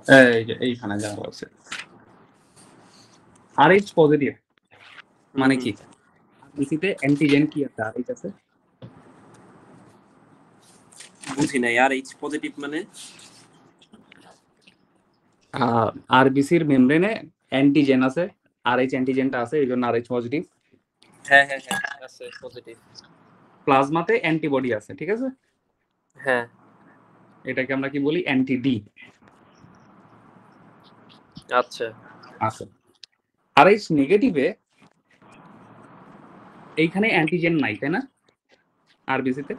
এই যে এইখানে যা বলছে RH পজিটিভ মানে কি? আরবিসিতে অ্যান্টিজেন কি আছে? RH আছে? বুঝি নাই। আর এইচ পজিটিভ মানে? আরবিসির মেমব্রেনে অ্যান্টিজেন আছে, RH অ্যান্টিজেনটা আছে, এই জন্য RH পজিটিভ। হ্যাঁ হ্যাঁ হ্যাঁ আছে পজিটিভ। প্লাজমাতে অ্যান্টিবডি আছে, ঠিক আছে? হ্যাঁ এটাকে আমরা কি বলি? অ্যান্টি-ডি আচ্ছা আছে। RH নেগেটিভে এইখানে অ্যান্টিজেন নাই, তাই না? আরবিসিতে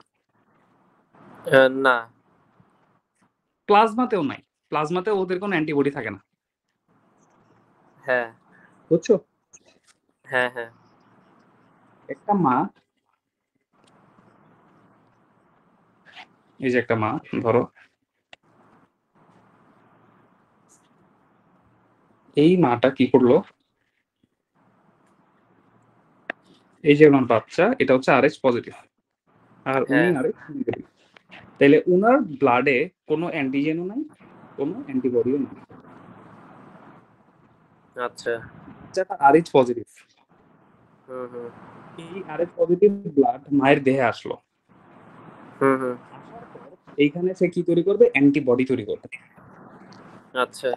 না প্লাজমাতেও নাই, প্লাজমাতে ওদের কোনো অ্যান্টিবডি থাকে না, হ্যাঁ বুঝছো? হ্যাঁ হ্যাঁ একটা মা, এই যে একটা মা ধরো, এই মাটা কি করলো, এই যে ওনার বাচ্চা, এটা হচ্ছে RH পজিটিভ আর উনি হ্যাঁ RH নেগেটিভ। তাহলে উনার ব্লাডে কোনো অ্যান্টিজেনও নাই, কোনো অ্যান্টিবডিও নাই। আচ্ছা বাচ্চাটা RH পজিটিভ। হুম হুম এই RH পজিটিভ ব্লাড মায়ের দেহে আসলো, হুম হুম আসার পর এইখানে সে কি তৈরি করবে? অ্যান্টিবডি তৈরি করবে, আচ্ছা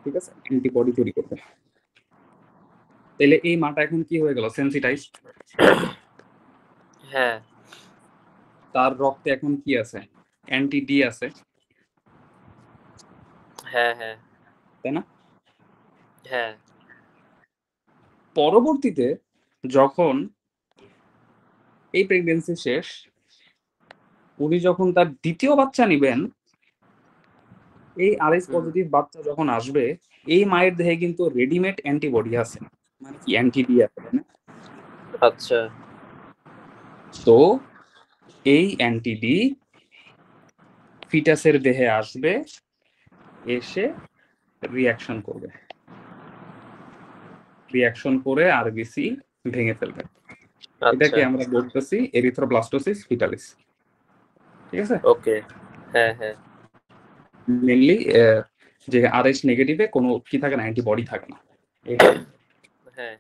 ঠিক আছে? অ্যান্টিবডি তৈরি করবে। তাহলে এই মাটা এখন কি হয়ে গেল? সেন্সিটাইজ। হ্যাঁ তার রক্তে এখন কি আছে? অ্যান্টি-ডি আছে, হ্যাঁ হ্যাঁ তাই না? হ্যাঁ পরবর্তীতে যখন এই প্রেগন্যান্সি শেষ, উনি যখন তার দ্বিতীয় বাচ্চা নিবেন, এই RH পজিটিভ বাচ্চা যখন আসবে, এই মায়ের দেহে কিন্তু রেডিমেড অ্যান্টিবডি আছে, মানে কি অ্যান্টি-ডি আছে, তাই না? আচ্ছা তো এই অ্যান্টি-ডি ফিটাসের দেহে আসবে, এসে রিয়াকশন করবে, রিয়াকশন করে আরবিসি ভেঙে ফেলবে। আচ্ছা এটাকে আমরা বলতেছি এরিথ্রোব্লাস্টোসিস ফিটালিস, ঠিক আছে? ওকে হ্যাঁ হ্যাঁ মেনলি যে RH নেগেটিভে কোনো কি থাকে না, অ্যান্টিবডি থাকে না, এটা হ্যাঁ